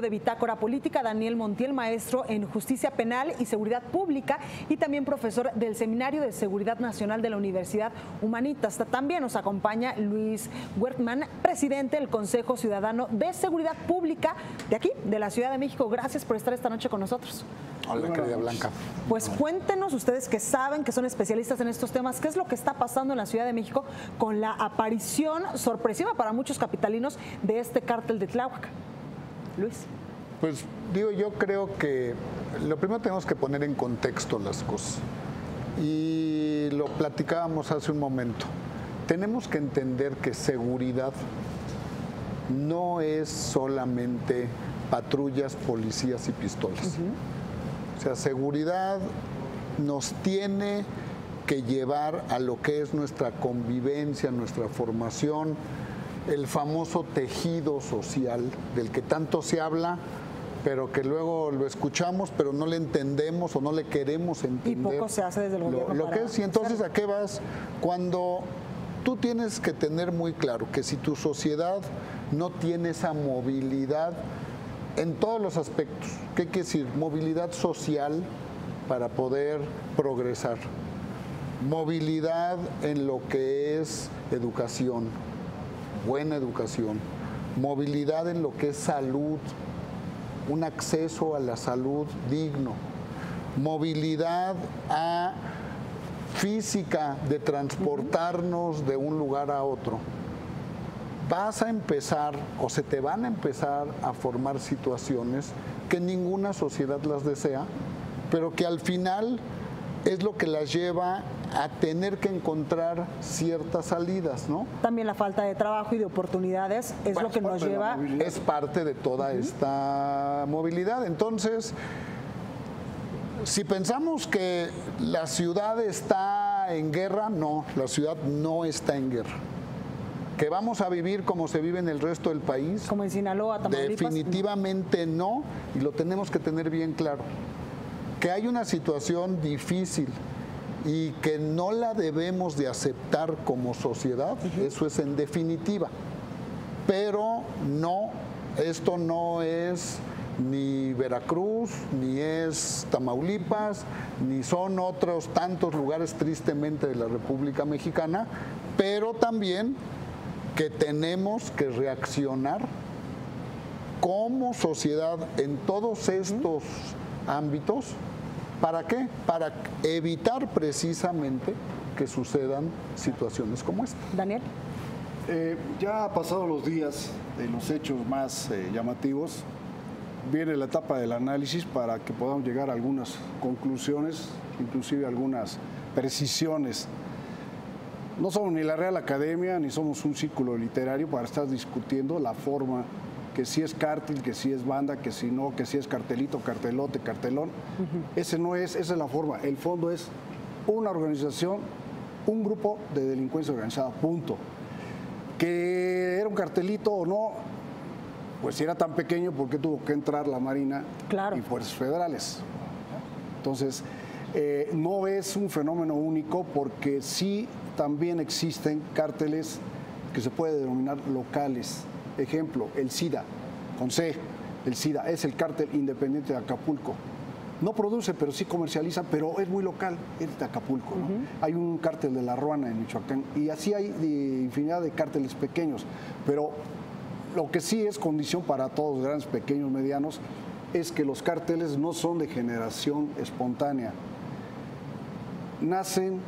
de Bitácora Política, Daniel Montiel, maestro en Justicia Penal y Seguridad Pública y también profesor del Seminario de Seguridad Nacional de la Universidad Humanitas. También nos acompaña Luis Wertmann, presidente del Consejo Ciudadano de Seguridad Pública de aquí, de la Ciudad de México. Gracias por estar esta noche con nosotros. Hola, querida Blanca. Pues cuéntenos ustedes que saben, que son especialistas en estos temas, ¿qué es lo que está pasando en la Ciudad de México con la aparición sorpresiva para muchos capitalinos de este cártel de Tláhuac? Luis. Pues digo, yo creo que lo primero tenemos que poner en contexto las cosas. Y lo platicábamos hace un momento. Tenemos que entender que seguridad no es solamente patrullas, policías y pistolas. O sea, seguridad nos tiene que llevar a lo que es nuestra convivencia, nuestra formación, el famoso tejido social del que tanto se habla, pero que luego lo escuchamos, pero no le entendemos o no le queremos entender. Y poco se hace desde el gobierno. Lo que es, y entonces ¿a qué vas? Cuando tú tienes que tener muy claro que si tu sociedad no tiene esa movilidad en todos los aspectos, ¿qué quiere decir? Movilidad social para poder progresar, movilidad en lo que es educación, buena educación, movilidad en lo que es salud, un acceso a la salud digno, movilidad física de transportarnos de un lugar a otro. Vas a empezar o se te van a empezar a formar situaciones que ninguna sociedad las desea, pero que al final es lo que las lleva a tener que encontrar ciertas salidas, ¿no? También la falta de trabajo y de oportunidades es lo que nos lleva. Es parte de toda esta movilidad. Entonces, si pensamos que la ciudad está en guerra, no, la ciudad no está en guerra. ¿Que vamos a vivir como se vive en el resto del país? Como en Sinaloa, Tamaulipas. Definitivamente no, y lo tenemos que tener bien claro. Que hay una situación difícil y que no la debemos de aceptar como sociedad, eso es en definitiva. Pero no, esto no es ni Veracruz, ni es Tamaulipas, ni son otros tantos lugares tristemente de la República Mexicana, pero también que tenemos que reaccionar como sociedad en todos estos ámbitos. ¿Para qué? Para evitar precisamente que sucedan situaciones como esta. Daniel. Ya ha pasado los días de los hechos más llamativos. Viene la etapa del análisis para que podamos llegar a algunas conclusiones, inclusive algunas precisiones. No somos ni la Real Academia, ni somos un círculo literario para estar discutiendo la forma, que si es cártel, que si es banda, que si no, que si es cartelito, cartelote, cartelón. Esa es la forma. El fondo es una organización, un grupo de delincuencia organizada, punto. Que era un cartelito o no, pues si era tan pequeño, ¿por qué tuvo que entrar la Marina y Fuerzas Federales? Entonces, no es un fenómeno único porque sí también existen cárteles que se puede denominar locales. Ejemplo, el SIDA, con C, el SIDA es el cártel independiente de Acapulco. No produce, pero sí comercializa, pero es muy local, es de Acapulco, ¿no? Hay un cártel de La Ruana en Michoacán y así hay infinidad de cárteles pequeños, pero lo que sí es condición para todos, grandes, pequeños, medianos, es que los cárteles no son de generación espontánea. Nacen,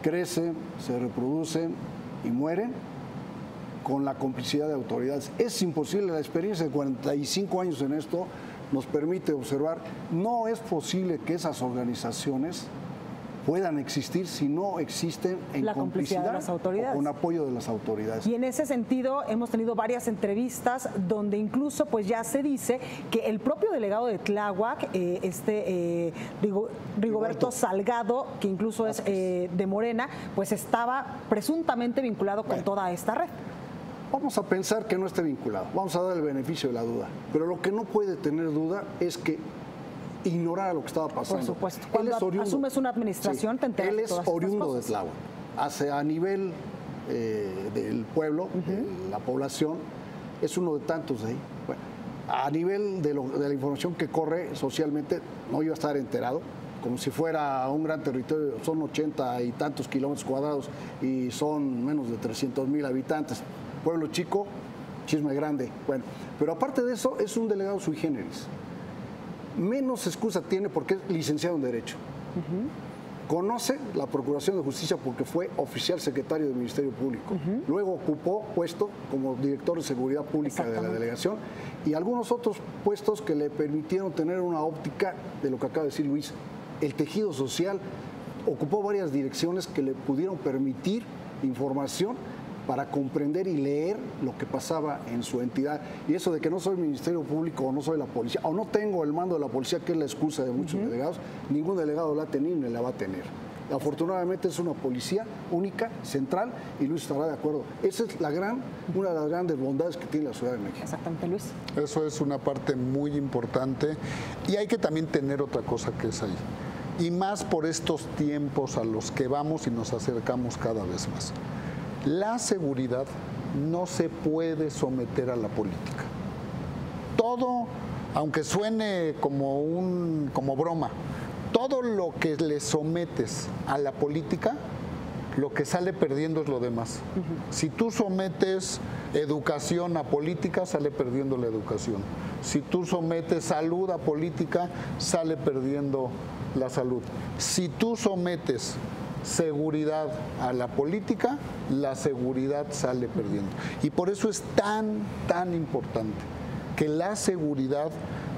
crecen, se reproducen y mueren con la complicidad de autoridades. Es imposible, la experiencia de 45 años en esto nos permite observar, no es posible que esas organizaciones puedan existir si no existen en la complicidad de las autoridades, o con apoyo de las autoridades. Y en ese sentido hemos tenido varias entrevistas donde incluso pues ya se dice que el propio delegado de Tláhuac, Rigoberto Salgado, que incluso es de Morena, pues estaba presuntamente vinculado con toda esta red. Vamos a pensar que no esté vinculado, vamos a dar el beneficio de la duda, pero lo que no puede tener duda es que ignorara lo que estaba pasando. Por supuesto, cuando asumes una administración te enteras de todas estas cosas. Él es oriundo de Tláhuac, a nivel del pueblo, de la población, es uno de tantos de ahí. Bueno, a nivel de la información que corre socialmente, no iba a estar enterado, como si fuera un gran territorio, son 80 y tantos kilómetros cuadrados y son menos de 300,000 habitantes. Pueblo chico, chisme grande. Bueno, pero aparte de eso, es un delegado sui generis. Menos excusa tiene porque es licenciado en Derecho. Conoce la Procuración de Justicia porque fue oficial secretario del Ministerio Público. Luego ocupó puesto como director de Seguridad Pública de la delegación y algunos otros puestos que le permitieron tener una óptica de lo que acaba de decir Luis. El tejido social ocupó varias direcciones que le pudieron permitir información para comprender y leer lo que pasaba en su entidad. Y eso de que no soy Ministerio Público o no soy la policía o no tengo el mando de la policía, que es la excusa de muchos delegados, ningún delegado la ha tenido ni la va a tener. Afortunadamente es una policía única, central, y Luis estará de acuerdo. Esa es una de las grandes bondades que tiene la Ciudad de México. Exactamente, Luis. Eso es una parte muy importante y hay que también tener otra cosa que es ahí. Y más por estos tiempos a los que vamos y nos acercamos cada vez más. La seguridad no se puede someter a la política. Todo, aunque suene como broma, todo lo que le sometes a la política, lo que sale perdiendo es lo demás. Si tú sometes educación a política, sale perdiendo la educación. Si tú sometes salud a política, sale perdiendo la salud. Si tú sometes seguridad a la política, la seguridad sale perdiendo. Y por eso es tan importante que la seguridad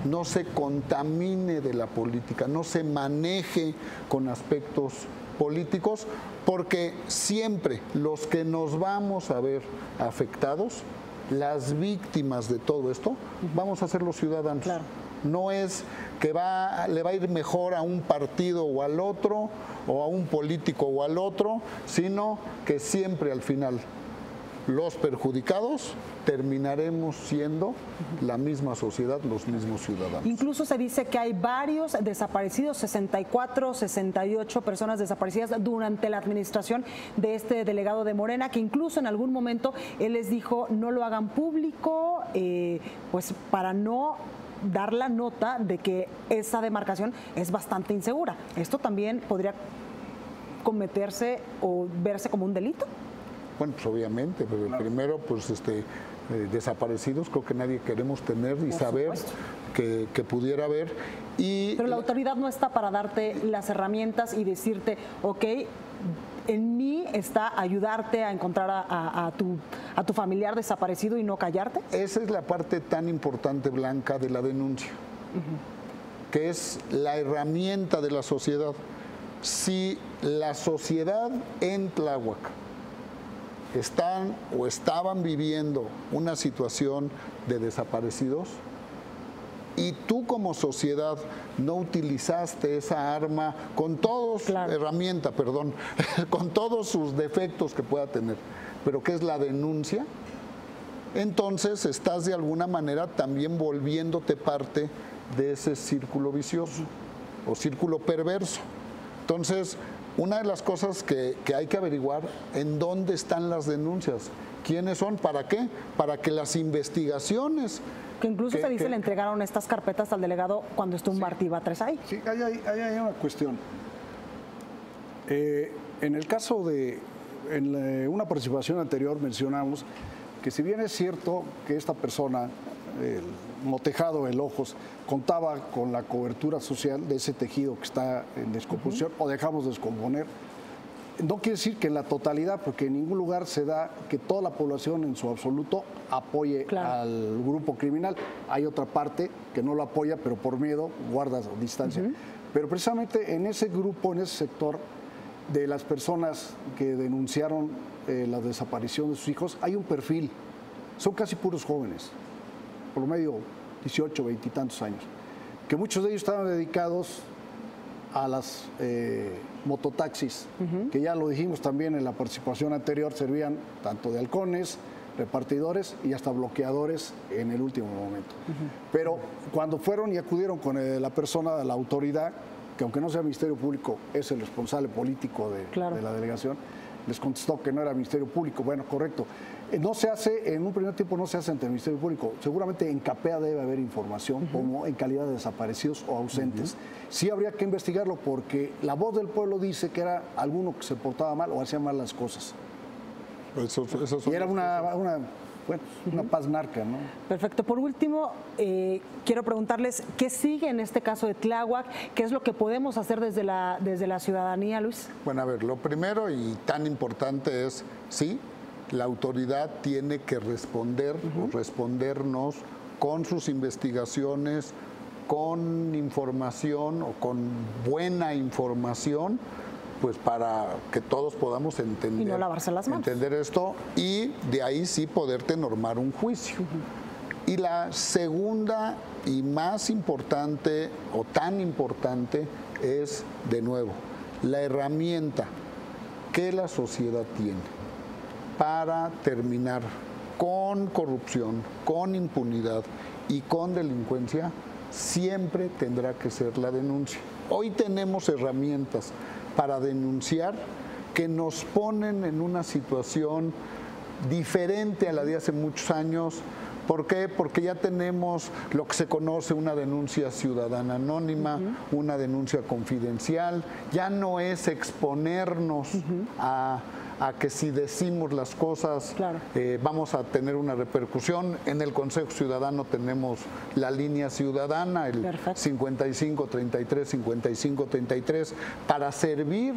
no se contamine de la política, no se maneje con aspectos políticos, porque siempre los que nos vamos a ver afectados, las víctimas de todo esto, vamos a ser los ciudadanos. Claro. No es que le va a ir mejor a un partido o al otro, o a un político o al otro, sino que siempre al final los perjudicados terminaremos siendo la misma sociedad, los mismos ciudadanos. Incluso se dice que hay varios desaparecidos, 64, 68 personas desaparecidas durante la administración de este delegado de Morena, que incluso en algún momento él les dijo no lo hagan público, pues para no dar la nota de que esa demarcación es bastante insegura. ¿Esto también podría cometerse o verse como un delito? Bueno, pues obviamente, pero claro. Primero, pues desaparecidos creo que nadie queremos tener y saber que pudiera haber. Pero la autoridad no está para darte las herramientas y decirte, ok, en mí está ayudarte a encontrar a tu familiar desaparecido y no callarte. Esa es la parte tan importante, Blanca, de la denuncia, que es la herramienta de la sociedad. Si la sociedad en Tláhuac están o estaban viviendo una situación de desaparecidos y tú como sociedad no utilizaste esa arma con todos, herramienta, perdón, con todos sus defectos que pueda tener, pero que es la denuncia, entonces estás de alguna manera también volviéndote parte de ese círculo vicioso o círculo perverso. Entonces, una de las cosas que hay que averiguar, ¿en dónde están las denuncias? ¿Quiénes son? ¿Para qué? Para que las investigaciones... Que incluso se dice le entregaron estas carpetas al delegado cuando estuvo Martí Batres ahí. Sí, hay una cuestión. En el caso de... En una participación anterior mencionamos que si bien es cierto que esta persona, el motejado el Ojos, contaba con la cobertura social de ese tejido que está en descomposición o dejamos descomponer, no quiere decir que en la totalidad, porque en ningún lugar se da que toda la población en su absoluto apoye al grupo criminal. Hay otra parte que no lo apoya, pero por miedo guarda distancia. Pero precisamente en ese grupo, en ese sector de las personas que denunciaron la desaparición de sus hijos, hay un perfil. Son casi puros jóvenes, por lo medio 18, 20 y tantos años, que muchos de ellos estaban dedicados a las mototaxis, que ya lo dijimos también en la participación anterior, servían tanto de halcones, repartidores y hasta bloqueadores en el último momento. Pero cuando fueron y acudieron con la persona de la autoridad, que aunque no sea Ministerio Público, es el responsable político de la delegación, les contestó que no era Ministerio Público. Bueno, correcto. No se hace, en un primer tiempo no se hace ante el Ministerio Público. Seguramente en CAPEA debe haber información, como en calidad de desaparecidos o ausentes. Sí habría que investigarlo porque la voz del pueblo dice que era alguno que se portaba mal o hacía mal las cosas. Y era una paz narca, ¿no? Perfecto. Por último, quiero preguntarles qué sigue en este caso de Tláhuac, qué es lo que podemos hacer desde la ciudadanía, Luis. Bueno, a ver, lo primero y tan importante es, sí, la autoridad tiene que responder o respondernos con sus investigaciones, con información o con buena información, pues para que todos podamos entender, y no lavarse las manos. Entender esto y de ahí sí poderte normar un juicio. Y la segunda y más importante o tan importante es, de nuevo, la herramienta que la sociedad tiene para terminar con corrupción, con impunidad y con delincuencia, siempre tendrá que ser la denuncia. Hoy tenemos herramientas para denunciar que nos ponen en una situación diferente a la de hace muchos años. ¿Por qué? Porque ya tenemos lo que se conoce una denuncia ciudadana anónima, una denuncia confidencial. Ya no es exponernos a que si decimos las cosas claro, vamos a tener una repercusión. En el Consejo Ciudadano tenemos la línea ciudadana, el 5533, 5533, para servir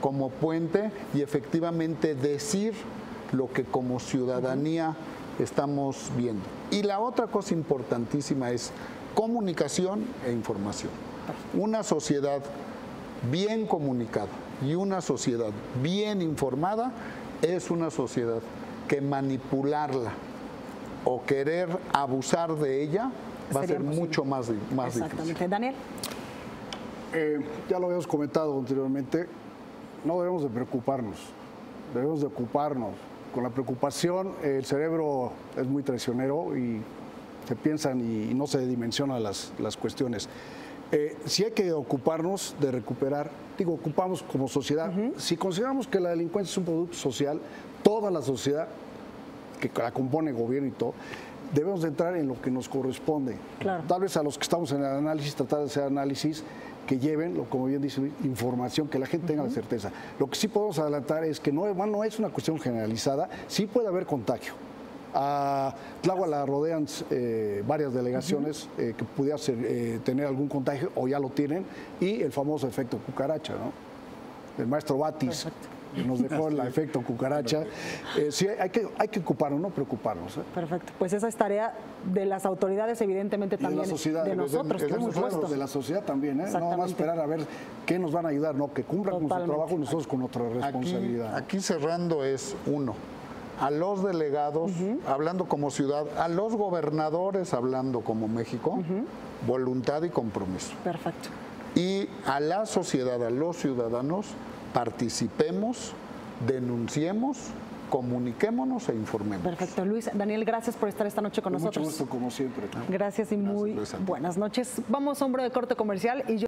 como puente y efectivamente decir lo que como ciudadanía estamos viendo. Y la otra cosa importantísima es comunicación e información. Una sociedad bien comunicada y una sociedad bien informada es una sociedad que manipularla o querer abusar de ella va a ser mucho más difícil. Daniel. Ya lo habíamos comentado anteriormente, no debemos de preocuparnos, debemos de ocuparnos. Con la preocupación el cerebro es muy traicionero y se piensan y no se dimensionan las cuestiones. Sí hay que ocuparnos de recuperar, ocupamos como sociedad. Si consideramos que la delincuencia es un producto social, toda la sociedad que la compone, gobierno y todo, debemos de entrar en lo que nos corresponde. Claro. Tal vez a los que estamos en el análisis, tratar de hacer análisis que lleven, como bien dice, información, que la gente tenga la certeza. Lo que sí podemos adelantar es que no es una cuestión generalizada, sí puede haber contagio. A Tláhuac la rodean varias delegaciones que pudieran tener algún contagio o ya lo tienen, y el famoso efecto cucaracha, ¿no? El maestro Batis nos dejó el efecto cucaracha. Sí, hay que ocuparnos, no preocuparnos. Perfecto, pues esa es tarea de las autoridades, evidentemente también de la sociedad, de nosotros, por supuesto. De la sociedad también, no más esperar a ver qué nos van a ayudar, no, que cumplan con su trabajo y nosotros con nuestra responsabilidad. Aquí cerrando es uno. A los delegados, hablando como ciudad, a los gobernadores, hablando como México, voluntad y compromiso. Perfecto. Y a la sociedad, a los ciudadanos, participemos, denunciemos, comuniquémonos e informemos. Perfecto. Luis, Daniel, gracias por estar esta noche con nosotros. Mucho gusto, como siempre. Gracias y muy buenas noches. Vamos a un breve corte comercial y yo